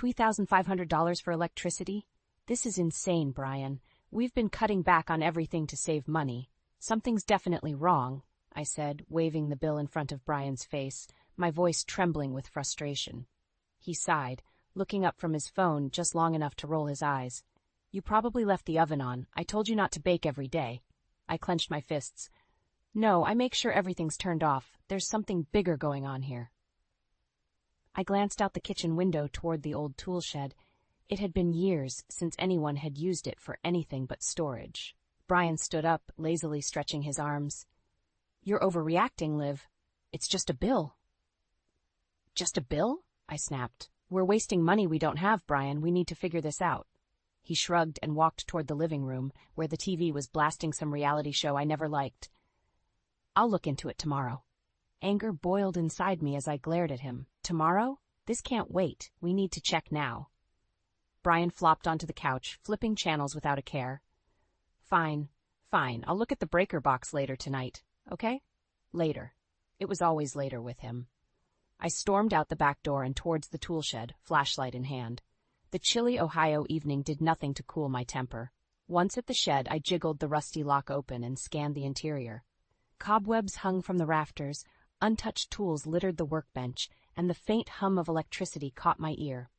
$3,500 for electricity? This is insane, Brian. We've been cutting back on everything to save money. Something's definitely wrong, I said, waving the bill in front of Brian's face, my voice trembling with frustration. He sighed, looking up from his phone just long enough to roll his eyes. You probably left the oven on. I told you not to bake every day. I clenched my fists. No, I make sure everything's turned off. There's something bigger going on here. I glanced out the kitchen window toward the old tool shed. It had been years since anyone had used it for anything but storage. Brian stood up, lazily stretching his arms. You're overreacting, Liv. It's just a bill. Just a bill? I snapped. We're wasting money we don't have, Brian. We need to figure this out. He shrugged and walked toward the living room, where the TV was blasting some reality show I never liked. I'll look into it tomorrow. Anger boiled inside me as I glared at him. Tomorrow? This can't wait. We need to check now. Brian flopped onto the couch, flipping channels without a care. Fine. I'll look at the breaker box later tonight, okay? Later. It was always later with him. I stormed out the back door and towards the tool shed, flashlight in hand. The chilly Ohio evening did nothing to cool my temper. Once at the shed, I jiggled the rusty lock open and scanned the interior. Cobwebs hung from the rafters, untouched tools littered the workbench, and the faint hum of electricity caught my ear.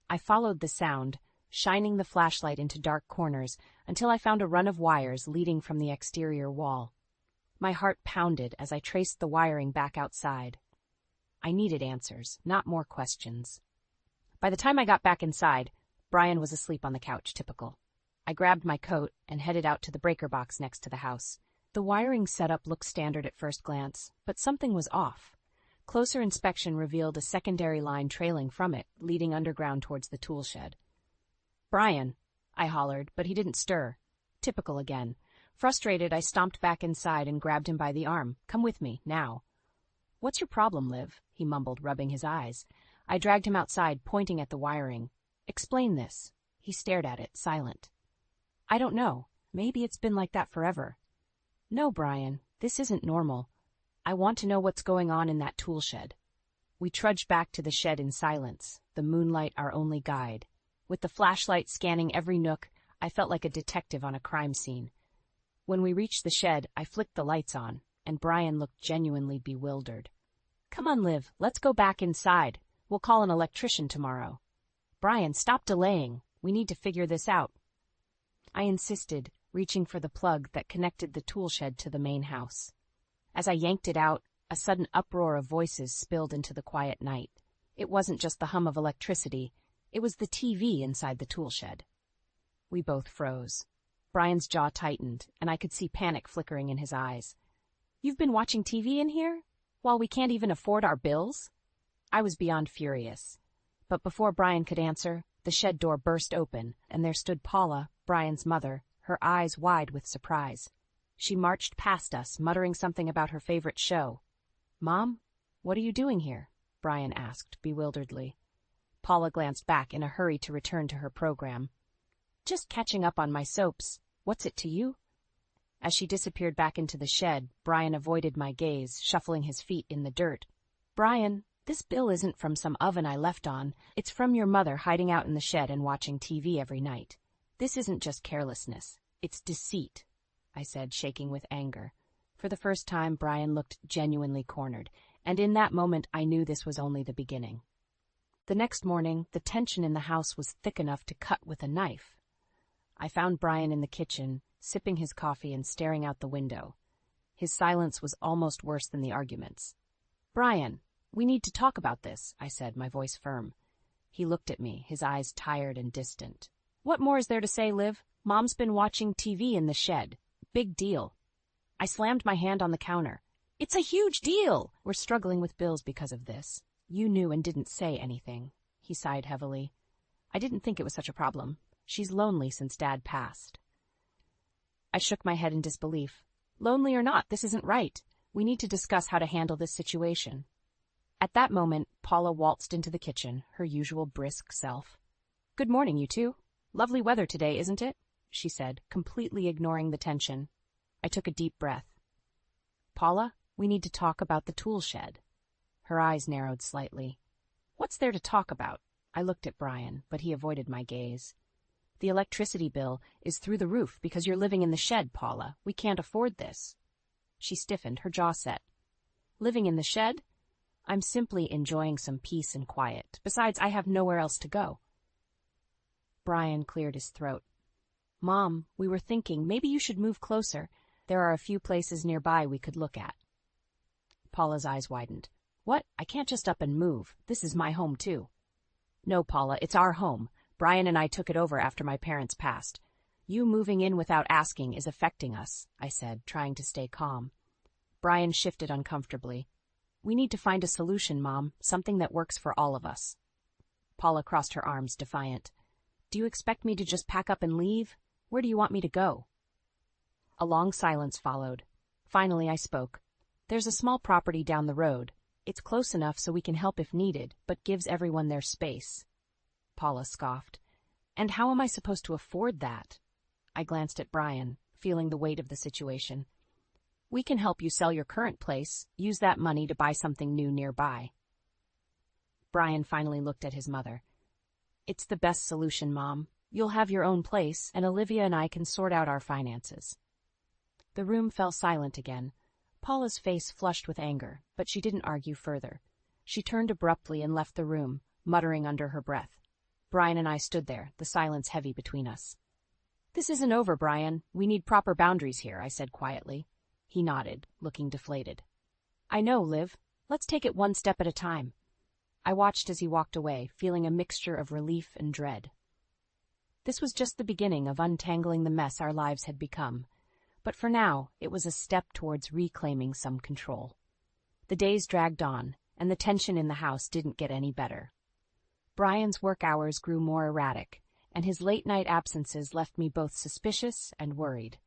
I followed the sound, shining the flashlight into dark corners, until I found a run of wires leading from the exterior wall. My heart pounded as I traced the wiring back outside. I needed answers, not more questions. By the time I got back inside, Brian was asleep on the couch, typical. I grabbed my coat and headed out to the breaker box next to the house. The wiring setup looked standard at first glance, but something was off. Closer inspection revealed a secondary line trailing from it, leading underground towards the tool shed. Brian, I hollered, but he didn't stir. Typical again. Frustrated, I stomped back inside and grabbed him by the arm. Come with me, now. What's your problem, Liv? He mumbled, rubbing his eyes. I dragged him outside, pointing at the wiring. Explain this. He stared at it, silent. I don't know. Maybe it's been like that forever. No, Brian, this isn't normal. I want to know what's going on in that tool shed. We trudged back to the shed in silence, the moonlight our only guide. With the flashlight scanning every nook, I felt like a detective on a crime scene. When we reached the shed, I flicked the lights on, and Brian looked genuinely bewildered. Come on, Liv, let's go back inside. We'll call an electrician tomorrow. Brian, stop delaying. We need to figure this out. I insisted, reaching for the plug that connected the tool shed to the main house. As I yanked it out, a sudden uproar of voices spilled into the quiet night. It wasn't just the hum of electricity. It was the TV inside the tool shed. We both froze. Brian's jaw tightened, and I could see panic flickering in his eyes. You've been watching TV in here? While we can't even afford our bills? I was beyond furious. But before Brian could answer, the shed door burst open, and there stood Paula, Brian's mother, her eyes wide with surprise. She marched past us, muttering something about her favorite show. Mom, what are you doing here? Brian asked, bewilderedly. Paula glanced back in a hurry to return to her program. Just catching up on my soaps. What's it to you? As she disappeared back into the shed, Brian avoided my gaze, shuffling his feet in the dirt. Brian, this bill isn't from some oven I left on. It's from your mother hiding out in the shed and watching TV every night. This isn't just carelessness. It's deceit, I said, shaking with anger. For the first time, Brian looked genuinely cornered, and in that moment I knew this was only the beginning. The next morning, the tension in the house was thick enough to cut with a knife. I found Brian in the kitchen, sipping his coffee and staring out the window. His silence was almost worse than the arguments. Brian, we need to talk about this, I said, my voice firm. He looked at me, his eyes tired and distant. What more is there to say, Liv? Mom's been watching TV in the shed. Big deal. I slammed my hand on the counter. It's a huge deal! We're struggling with bills because of this. You knew and didn't say anything. He sighed heavily. I didn't think it was such a problem. She's lonely since Dad passed. I shook my head in disbelief. Lonely or not, this isn't right. We need to discuss how to handle this situation. At that moment, Paula waltzed into the kitchen, her usual brisk self. Good morning, you two. Lovely weather today, isn't it? She said, completely ignoring the tension. I took a deep breath. Paula, we need to talk about the tool shed. Her eyes narrowed slightly. What's there to talk about? I looked at Brian, but he avoided my gaze. The electricity bill is through the roof because you're living in the shed, Paula. We can't afford this. She stiffened, her jaw set. Living in the shed? I'm simply enjoying some peace and quiet. Besides, I have nowhere else to go. Brian cleared his throat. Mom, we were thinking maybe you should move closer. There are a few places nearby we could look at. Paula's eyes widened. What? I can't just up and move. This is my home, too. No, Paula, it's our home. Brian and I took it over after my parents passed. You moving in without asking is affecting us, I said, trying to stay calm. Brian shifted uncomfortably. We need to find a solution, Mom, something that works for all of us. Paula crossed her arms, defiant. Do you expect me to just pack up and leave? Where do you want me to go? A long silence followed. Finally, I spoke. There's a small property down the road. It's close enough so we can help if needed, but gives everyone their space. Paula scoffed. And how am I supposed to afford that? I glanced at Brian, feeling the weight of the situation. We can help you sell your current place, use that money to buy something new nearby. Brian finally looked at his mother. It's the best solution, Mom. You'll have your own place, and Olivia and I can sort out our finances. The room fell silent again. Paula's face flushed with anger, but she didn't argue further. She turned abruptly and left the room, muttering under her breath. Brian and I stood there, the silence heavy between us. This isn't over, Brian. We need proper boundaries here, I said quietly. He nodded, looking deflated. I know, Liv. Let's take it one step at a time. I watched as he walked away, feeling a mixture of relief and dread. This was just the beginning of untangling the mess our lives had become. But for now, it was a step towards reclaiming some control. The days dragged on, and the tension in the house didn't get any better. Brian's work hours grew more erratic, and his late-night absences left me both suspicious and worried.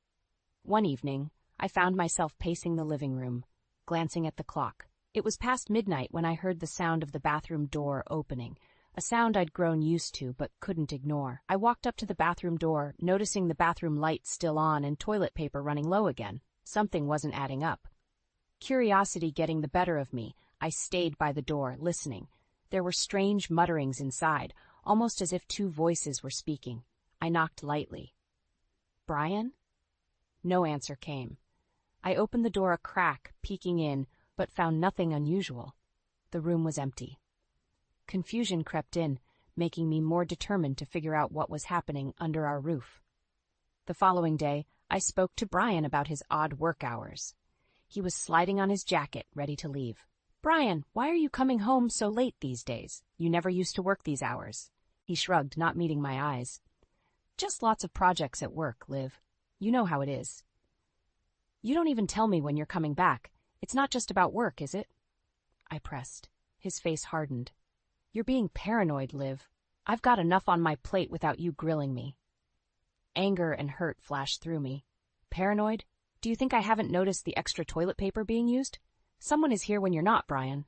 One evening, I found myself pacing the living room, glancing at the clock. It was past midnight when I heard the sound of the bathroom door opening, a sound I'd grown used to but couldn't ignore. I walked up to the bathroom door, noticing the bathroom lights still on and toilet paper running low again. Something wasn't adding up. Curiosity getting the better of me, I stayed by the door, listening. There were strange mutterings inside, almost as if two voices were speaking. I knocked lightly. Brian? No answer came. I opened the door a crack, peeking in, but found nothing unusual. The room was empty. Confusion crept in, making me more determined to figure out what was happening under our roof. The following day, I spoke to Brian about his odd work hours. He was sliding on his jacket, ready to leave. Brian, why are you coming home so late these days? You never used to work these hours. He shrugged, not meeting my eyes. Just lots of projects at work, Liv. You know how it is. You don't even tell me when you're coming back. It's not just about work, is it? I pressed. His face hardened. You're being paranoid, Liv. I've got enough on my plate without you grilling me. Anger and hurt flashed through me. Paranoid? Do you think I haven't noticed the extra toilet paper being used? Someone is here when you're not, Brian.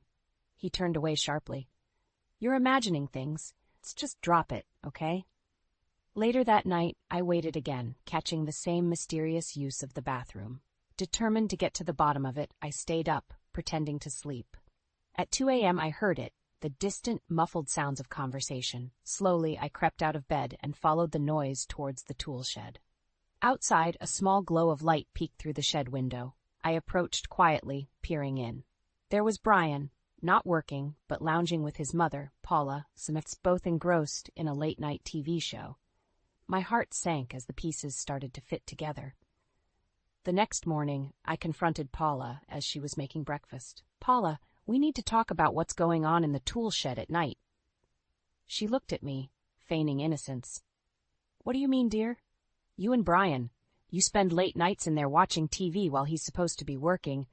He turned away sharply. You're imagining things. Let's just drop it, okay? Later that night, I waited again, catching the same mysterious use of the bathroom. Determined to get to the bottom of it, I stayed up, pretending to sleep. At 2 a.m. I heard it, the distant, muffled sounds of conversation. Slowly, I crept out of bed and followed the noise towards the tool shed. Outside, a small glow of light peeked through the shed window. I approached quietly, peering in. There was Brian, not working, but lounging with his mother, Paula, Smiths, both engrossed in a late-night TV show. My heart sank as the pieces started to fit together. The next morning, I confronted Paula as she was making breakfast. Paula, we need to talk about what's going on in the tool shed at night. She looked at me, feigning innocence. What do you mean, dear? You and Brian. You spend late nights in there watching TV while he's supposed to be working.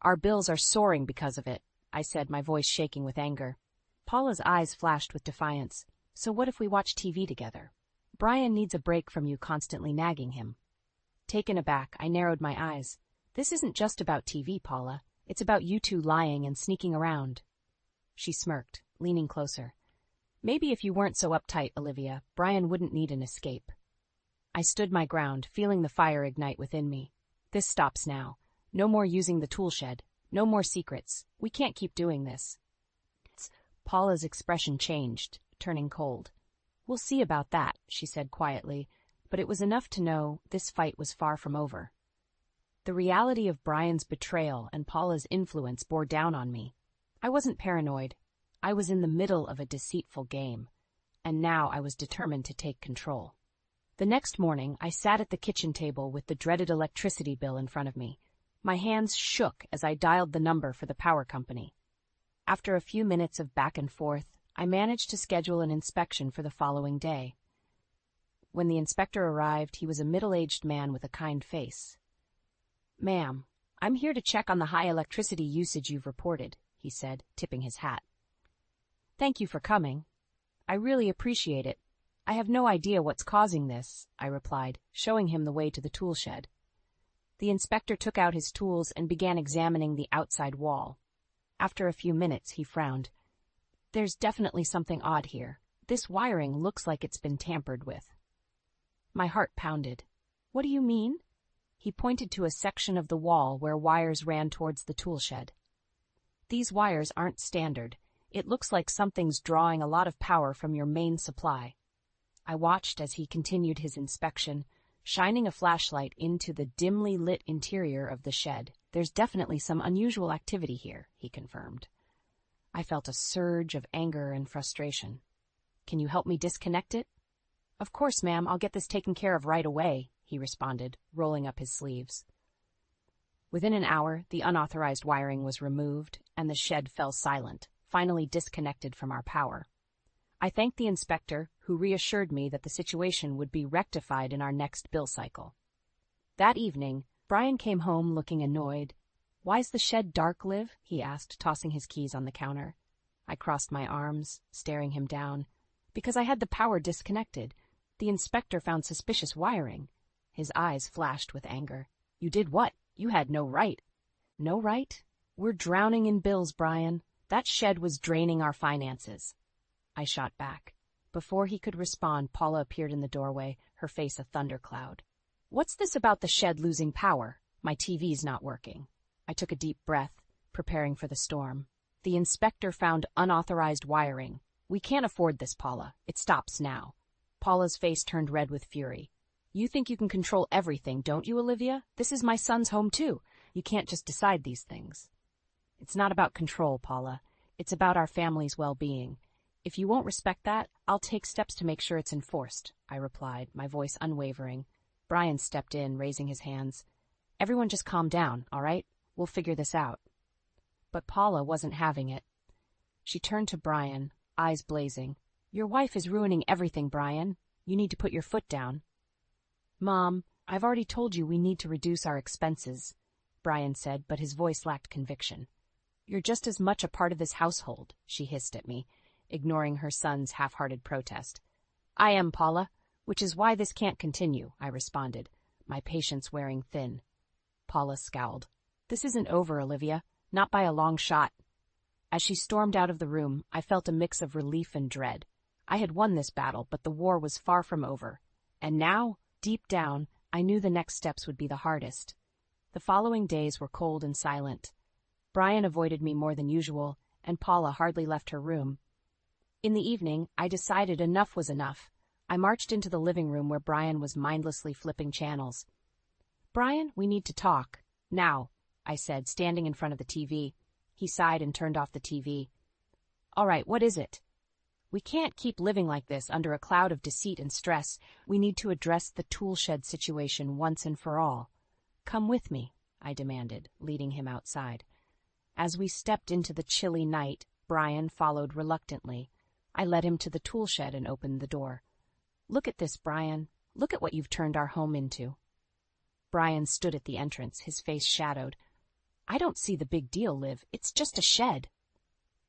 Our bills are soaring because of it, I said, my voice shaking with anger. Paula's eyes flashed with defiance. So what if we watch TV together? Brian needs a break from you constantly nagging him. Taken aback, I narrowed my eyes. This isn't just about TV, Paula. It's about you two lying and sneaking around. She smirked, leaning closer. Maybe if you weren't so uptight, Olivia, Brian wouldn't need an escape. I stood my ground, feeling the fire ignite within me. This stops now. No more using the tool shed. No more secrets. We can't keep doing this. Paula's expression changed, turning cold. "We'll see about that," she said quietly, but it was enough to know this fight was far from over. The reality of Brian's betrayal and Paula's influence bore down on me. I wasn't paranoid. I was in the middle of a deceitful game, and now I was determined to take control. The next morning, I sat at the kitchen table with the dreaded electricity bill in front of me. My hands shook as I dialed the number for the power company. After a few minutes of back and forth, I managed to schedule an inspection for the following day. When the inspector arrived, he was a middle-aged man with a kind face. "Ma'am, I'm here to check on the high electricity usage you've reported," he said, tipping his hat. "Thank you for coming. I really appreciate it. I have no idea what's causing this," I replied, showing him the way to the tool shed. The inspector took out his tools and began examining the outside wall. After a few minutes, he frowned. "There's definitely something odd here. This wiring looks like it's been tampered with." My heart pounded. "What do you mean?" He pointed to a section of the wall where wires ran towards the tool shed. "These wires aren't standard. It looks like something's drawing a lot of power from your main supply." I watched as he continued his inspection, shining a flashlight into the dimly lit interior of the shed. "There's definitely some unusual activity here," he confirmed. I felt a surge of anger and frustration. "Can you help me disconnect it?" "Of course, ma'am, I'll get this taken care of right away," he responded, rolling up his sleeves. Within an hour, the unauthorized wiring was removed, and the shed fell silent, finally disconnected from our power. I thanked the inspector, who reassured me that the situation would be rectified in our next bill cycle. That evening, Brian came home looking annoyed. "Why's the shed dark, Liv?" he asked, tossing his keys on the counter. I crossed my arms, staring him down. "Because I had the power disconnected. The inspector found suspicious wiring." His eyes flashed with anger. "You did what? You had no right." "No right? We're drowning in bills, Brian. That shed was draining our finances." I shot back. Before he could respond, Paula appeared in the doorway, her face a thundercloud. "What's this about the shed losing power? My TV's not working." I took a deep breath, preparing for the storm. "The inspector found unauthorized wiring. We can't afford this, Paula. It stops now." Paula's face turned red with fury. "You think you can control everything, don't you, Olivia? This is my son's home, too. You can't just decide these things." "It's not about control, Paula. It's about our family's well-being. If you won't respect that, I'll take steps to make sure it's enforced," I replied, my voice unwavering. Brian stepped in, raising his hands. "Everyone just calm down, all right? We'll figure this out." But Paula wasn't having it. She turned to Brian, eyes blazing. "Your wife is ruining everything, Brian. You need to put your foot down." "Mom, I've already told you we need to reduce our expenses," Brian said, but his voice lacked conviction. "You're just as much a part of this household," she hissed at me, ignoring her son's half-hearted protest. "I am, Paula, which is why this can't continue," I responded, my patience wearing thin. Paula scowled. "This isn't over, Olivia. Not by a long shot." As she stormed out of the room, I felt a mix of relief and dread. I had won this battle, but the war was far from over. And now, deep down, I knew the next steps would be the hardest. The following days were cold and silent. Brian avoided me more than usual, and Paula hardly left her room. In the evening, I decided enough was enough. I marched into the living room where Brian was mindlessly flipping channels. "Brian, we need to talk. Now," I said, standing in front of the TV. He sighed and turned off the TV. "All right, what is it?" "We can't keep living like this under a cloud of deceit and stress. We need to address the tool shed situation once and for all." "Come with me," I demanded, leading him outside. As we stepped into the chilly night, Brian followed reluctantly. I led him to the tool shed and opened the door. "Look at this, Brian. Look at what you've turned our home into." Brian stood at the entrance, his face shadowed. "I don't see the big deal, Liv. It's just a shed."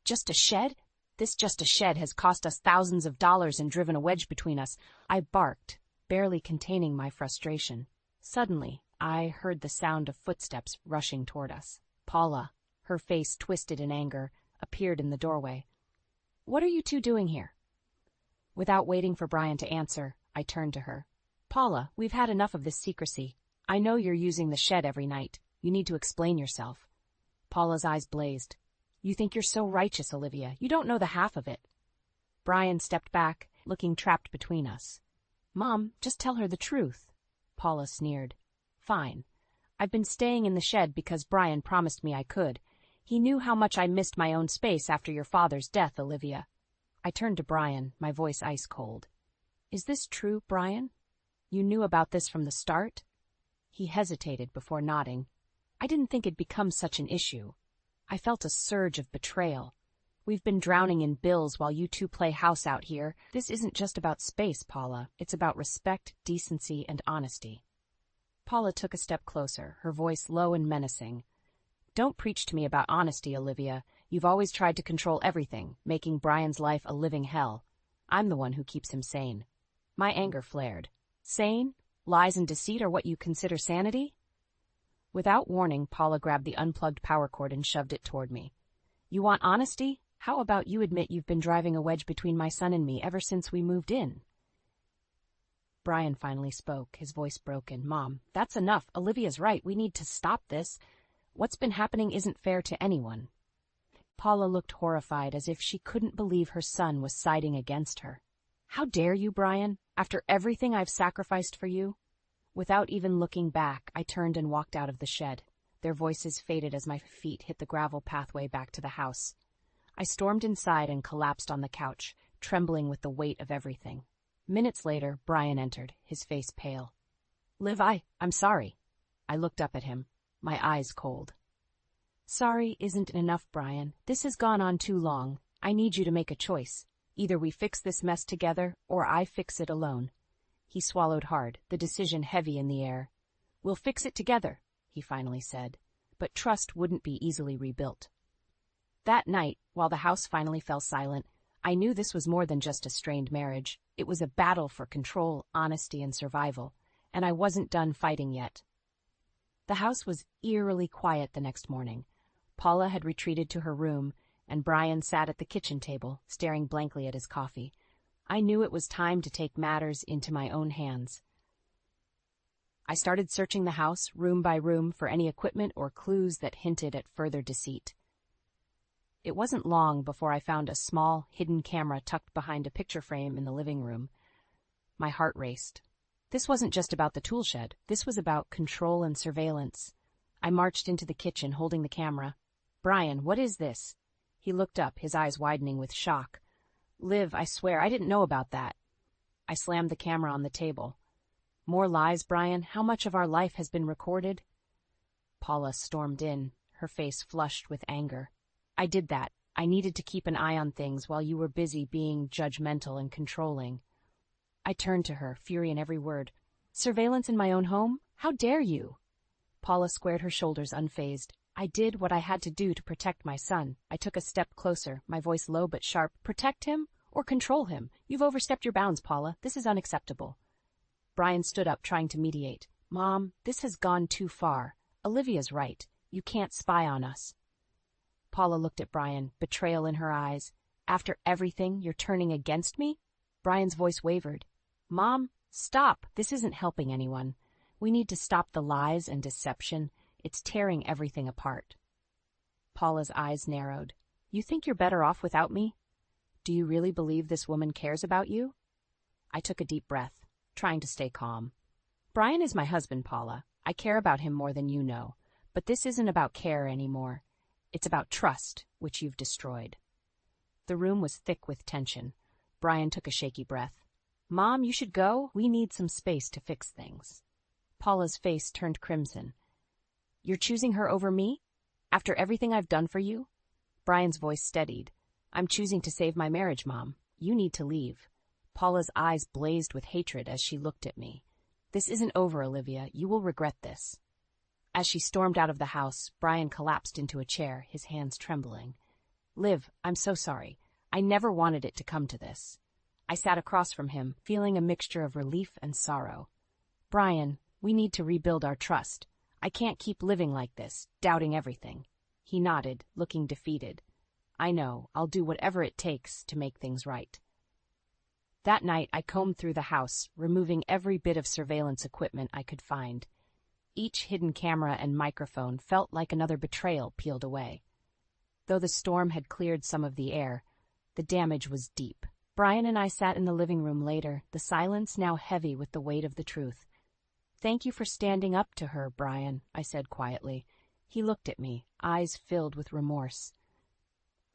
"Just a shed? This just a shed has cost us thousands of dollars and driven a wedge between us," I barked, barely containing my frustration. Suddenly, I heard the sound of footsteps rushing toward us. Paula, her face twisted in anger, appeared in the doorway. "What are you two doing here?" Without waiting for Brian to answer, I turned to her. "Paula, we've had enough of this secrecy. I know you're using the shed every night. You need to explain yourself." Paula's eyes blazed. "You think you're so righteous, Olivia. You don't know the half of it." Brian stepped back, looking trapped between us. Mom, just tell her the truth. Paula sneered. Fine. I've been staying in the shed because Brian promised me I could. He knew how much I missed my own space after your father's death, Olivia. I turned to Brian, my voice ice cold. Is this true, Brian? You knew about this from the start? He hesitated before nodding. I didn't think it'd become such an issue. I felt a surge of betrayal. We've been drowning in bills while you two play house out here. This isn't just about space, Paula. It's about respect, decency, and honesty. Paula took a step closer, her voice low and menacing. Don't preach to me about honesty, Olivia. You've always tried to control everything, making Brian's life a living hell. I'm the one who keeps him sane. My anger flared. Sane? Lies and deceit are what you consider sanity? Without warning, Paula grabbed the unplugged power cord and shoved it toward me. You want honesty? How about you admit you've been driving a wedge between my son and me ever since we moved in? Brian finally spoke, his voice broken. Mom, that's enough. Olivia's right. We need to stop this. What's been happening isn't fair to anyone. Paula looked horrified, as if she couldn't believe her son was siding against her. How dare you, Brian? After everything I've sacrificed for you? Without even looking back, I turned and walked out of the shed. Their voices faded as my feet hit the gravel pathway back to the house. I stormed inside and collapsed on the couch, trembling with the weight of everything. Minutes later, Brian entered, his face pale. Liv, I'm sorry. I looked up at him, my eyes cold. Sorry isn't enough, Brian. This has gone on too long. I need you to make a choice. Either we fix this mess together, or I fix it alone. He swallowed hard, the decision heavy in the air. We'll fix it together, he finally said, but trust wouldn't be easily rebuilt. That night, while the house finally fell silent, I knew this was more than just a strained marriage. It was a battle for control, honesty, and survival, and I wasn't done fighting yet. The house was eerily quiet the next morning. Paula had retreated to her room, and Brian sat at the kitchen table, staring blankly at his coffee. I knew it was time to take matters into my own hands. I started searching the house, room by room, for any equipment or clues that hinted at further deceit. It wasn't long before I found a small, hidden camera tucked behind a picture frame in the living room. My heart raced. This wasn't just about the tool shed. This was about control and surveillance. I marched into the kitchen, holding the camera. Brian, what is this? He looked up, his eyes widening with shock. Liv, I swear, I didn't know about that. I slammed the camera on the table. More lies, Brian? How much of our life has been recorded? Paula stormed in, her face flushed with anger. I did that. I needed to keep an eye on things while you were busy being judgmental and controlling. I turned to her, fury in every word. Surveillance in my own home? How dare you? Paula squared her shoulders unfazed. I did what I had to do to protect my son. I took a step closer, my voice low but sharp. Protect him or control him? You've overstepped your bounds, Paula. This is unacceptable. Brian stood up, trying to mediate. Mom, this has gone too far. Olivia's right. You can't spy on us. Paula looked at Brian, betrayal in her eyes. After everything, you're turning against me? Brian's voice wavered. Mom, stop. This isn't helping anyone. We need to stop the lies and deception. It's tearing everything apart. Paula's eyes narrowed. You think you're better off without me? Do you really believe this woman cares about you? I took a deep breath, trying to stay calm. Brian is my husband, Paula. I care about him more than you know. But this isn't about care anymore. It's about trust, which you've destroyed. The room was thick with tension. Brian took a shaky breath. Mom, you should go. We need some space to fix things. Paula's face turned crimson. You're choosing her over me? After everything I've done for you? Brian's voice steadied. I'm choosing to save my marriage, Mom. You need to leave. Paula's eyes blazed with hatred as she looked at me. This isn't over, Olivia. You will regret this. As she stormed out of the house, Brian collapsed into a chair, his hands trembling. Liv, I'm so sorry. I never wanted it to come to this. I sat across from him, feeling a mixture of relief and sorrow. Brian, we need to rebuild our trust. I can't keep living like this, doubting everything. He nodded, looking defeated. I know. I'll do whatever it takes to make things right. That night, I combed through the house, removing every bit of surveillance equipment I could find. Each hidden camera and microphone felt like another betrayal peeled away. Though the storm had cleared some of the air, the damage was deep, Brian and I sat in the living room later, the silence now heavy with the weight of the truth. "Thank you for standing up to her, Brian," I said quietly. He looked at me, eyes filled with remorse.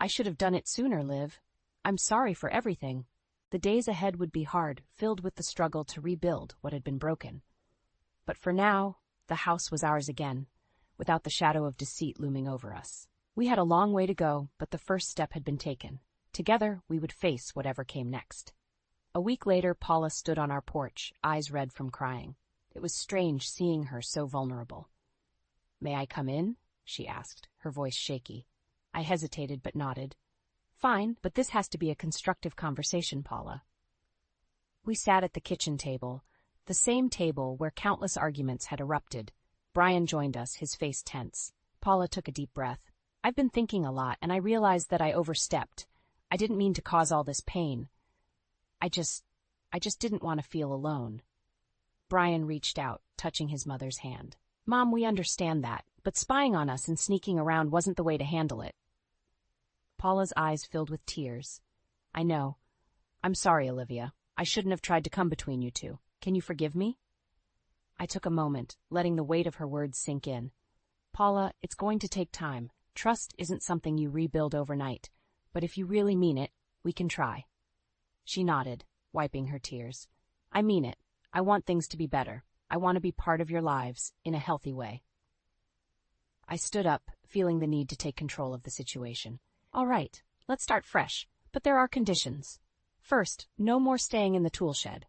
"I should have done it sooner, Liv. I'm sorry for everything." The days ahead would be hard, filled with the struggle to rebuild what had been broken. But for now, the house was ours again, without the shadow of deceit looming over us. We had a long way to go, but the first step had been taken. Together, we would face whatever came next. A week later, Paula stood on our porch, eyes red from crying. It was strange seeing her so vulnerable. "May I come in?" she asked, her voice shaky. I hesitated but nodded. "Fine, but this has to be a constructive conversation, Paula." We sat at the kitchen table, the same table where countless arguments had erupted. Brian joined us, his face tense. Paula took a deep breath. "I've been thinking a lot, and I realized that I overstepped. I didn't mean to cause all this pain. I just didn't want to feel alone." Brian reached out, touching his mother's hand. "Mom, we understand that, but spying on us and sneaking around wasn't the way to handle it." Paula's eyes filled with tears. "I know. I'm sorry, Olivia. I shouldn't have tried to come between you two. Can you forgive me?" I took a moment, letting the weight of her words sink in. "Paula, it's going to take time. Trust isn't something you rebuild overnight. But if you really mean it, we can try." She nodded, wiping her tears. "I mean it. I want things to be better. I want to be part of your lives, in a healthy way." I stood up, feeling the need to take control of the situation. "All right, let's start fresh, but there are conditions. First, no more staying in the toolshed."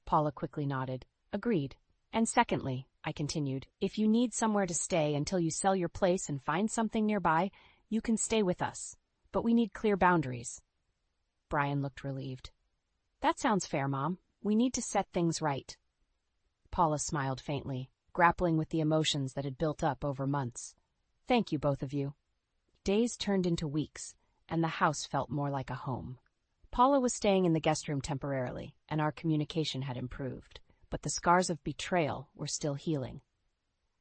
Paula quickly nodded. "Agreed. And secondly," I continued, "if you need somewhere to stay until you sell your place and find something nearby, you can stay with us. But we need clear boundaries." Brian looked relieved. "That sounds fair, Mom. We need to set things right." Paula smiled faintly, grappling with the emotions that had built up over months. "Thank you, both of you." Days turned into weeks, and the house felt more like a home. Paula was staying in the guest room temporarily, and our communication had improved, but the scars of betrayal were still healing.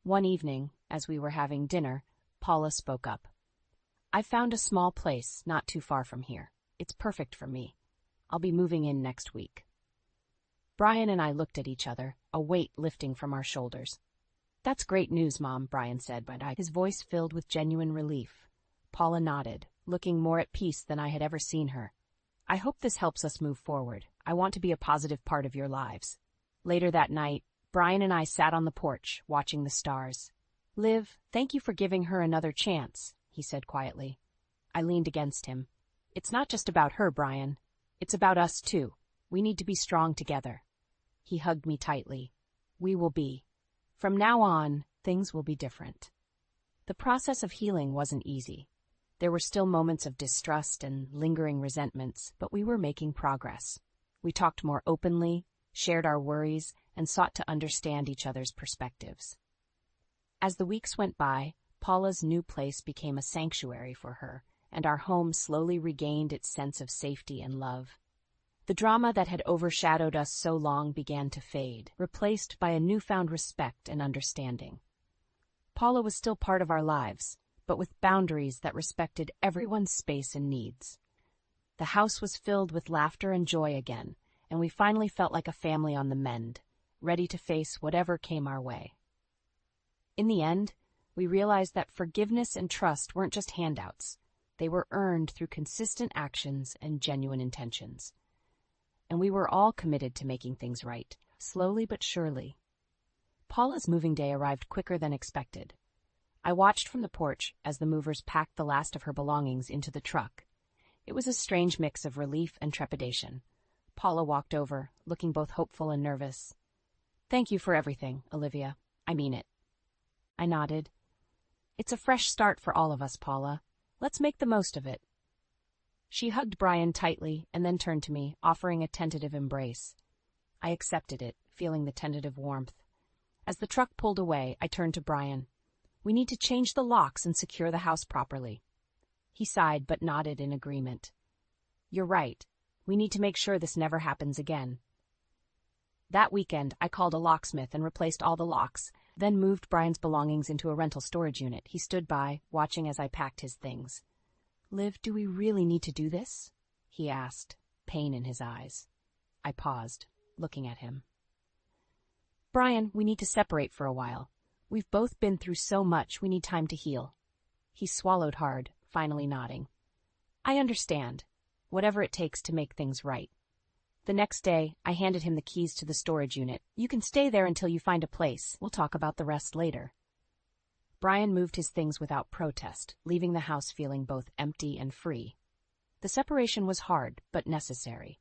One evening, as we were having dinner, Paula spoke up. "I found a small place not too far from here. It's perfect for me. I'll be moving in next week." Brian and I looked at each other, a weight lifting from our shoulders. "That's great news, Mom," Brian said, his voice filled with genuine relief. Paula nodded, looking more at peace than I had ever seen her. "I hope this helps us move forward. I want to be a positive part of your lives." Later that night, Brian and I sat on the porch, watching the stars. "Liv, thank you for giving her another chance," he said quietly. I leaned against him. "It's not just about her, Brian. It's about us, too. We need to be strong together." He hugged me tightly. "We will be. From now on, things will be different." The process of healing wasn't easy. There were still moments of distrust and lingering resentments, but we were making progress. We talked more openly, shared our worries, and sought to understand each other's perspectives. As the weeks went by, Paula's new place became a sanctuary for her, and our home slowly regained its sense of safety and love. The drama that had overshadowed us so long began to fade, replaced by a newfound respect and understanding. Paula was still part of our lives, but with boundaries that respected everyone's space and needs. The house was filled with laughter and joy again, and we finally felt like a family on the mend, ready to face whatever came our way. In the end, we realized that forgiveness and trust weren't just handouts. They were earned through consistent actions and genuine intentions. And we were all committed to making things right, slowly but surely. Paula's moving day arrived quicker than expected. I watched from the porch as the movers packed the last of her belongings into the truck. It was a strange mix of relief and trepidation. Paula walked over, looking both hopeful and nervous. "Thank you for everything, Olivia. I mean it." I nodded. "It's a fresh start for all of us, Paula. Let's make the most of it." She hugged Brian tightly and then turned to me, offering a tentative embrace. I accepted it, feeling the tentative warmth. As the truck pulled away, I turned to Brian. "We need to change the locks and secure the house properly." He sighed but nodded in agreement. "You're right. We need to make sure this never happens again." That weekend, I called a locksmith and replaced all the locks, then moved Brian's belongings into a rental storage unit. He stood by, watching as I packed his things. "Liv, do we really need to do this?" he asked. pain in his eyes. I paused, looking at him. Brian, we need to separate for a while. We've both been through so much, we need time to heal. He swallowed hard, finally nodding. I understand. Whatever it takes to make things right. The next day, I handed him the keys to the storage unit. You can stay there until you find a place. We'll talk about the rest later. Brian moved his things without protest, leaving the house feeling both empty and free. The separation was hard, but necessary.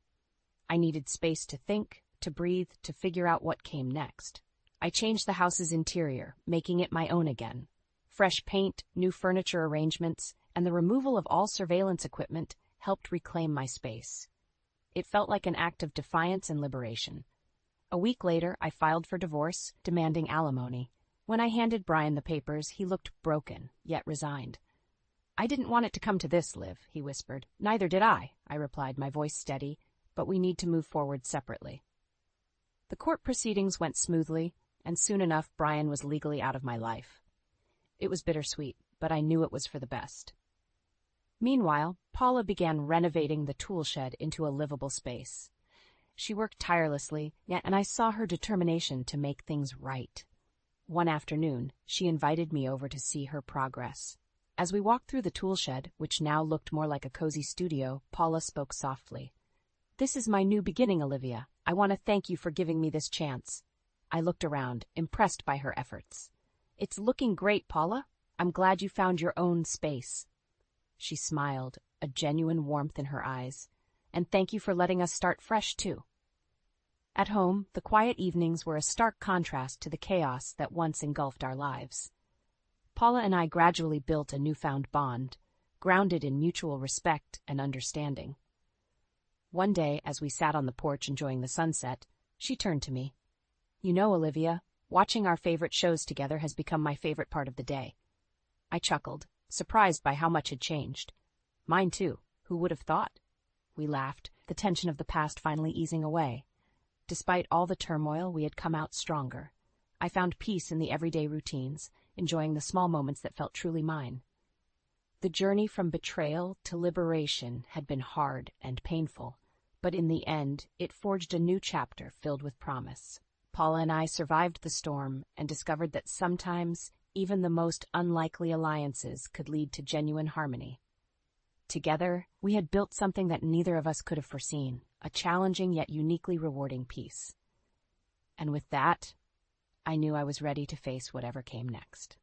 I needed space to think, to breathe, to figure out what came next. I changed the house's interior, making it my own again. Fresh paint, new furniture arrangements, and the removal of all surveillance equipment helped reclaim my space. It felt like an act of defiance and liberation. A week later, I filed for divorce, demanding alimony. When I handed Brian the papers, he looked broken, yet resigned. I didn't want it to come to this, Liv, he whispered. Neither did I replied, my voice steady, but we need to move forward separately. The court proceedings went smoothly, and soon enough Brian was legally out of my life. It was bittersweet, but I knew it was for the best. Meanwhile, Paula began renovating the Toolshed into a livable space. She worked tirelessly, and I saw her determination to make things right. One afternoon, she invited me over to see her progress. As we walked through the Toolshed, which now looked more like a cozy studio, Paula spoke softly. This is my new beginning, Olivia. I want to thank you for giving me this chance. I looked around, impressed by her efforts. It's looking great, Paula. I'm glad you found your own space. She smiled, a genuine warmth in her eyes. And thank you for letting us start fresh, too. At home, the quiet evenings were a stark contrast to the chaos that once engulfed our lives. Paula and I gradually built a newfound bond, grounded in mutual respect and understanding. One day, as we sat on the porch enjoying the sunset, she turned to me. You know, Olivia, watching our favorite shows together has become my favorite part of the day. I chuckled, surprised by how much had changed. Mine too. Who would have thought? We laughed, the tension of the past finally easing away. Despite all the turmoil, we had come out stronger. I found peace in the everyday routines, enjoying the small moments that felt truly mine. The journey from betrayal to liberation had been hard and painful, but in the end, it forged a new chapter filled with promise. Paula and I survived the storm and discovered that sometimes even the most unlikely alliances could lead to genuine harmony. Together, we had built something that neither of us could have foreseen, a challenging yet uniquely rewarding peace. And with that, I knew I was ready to face whatever came next.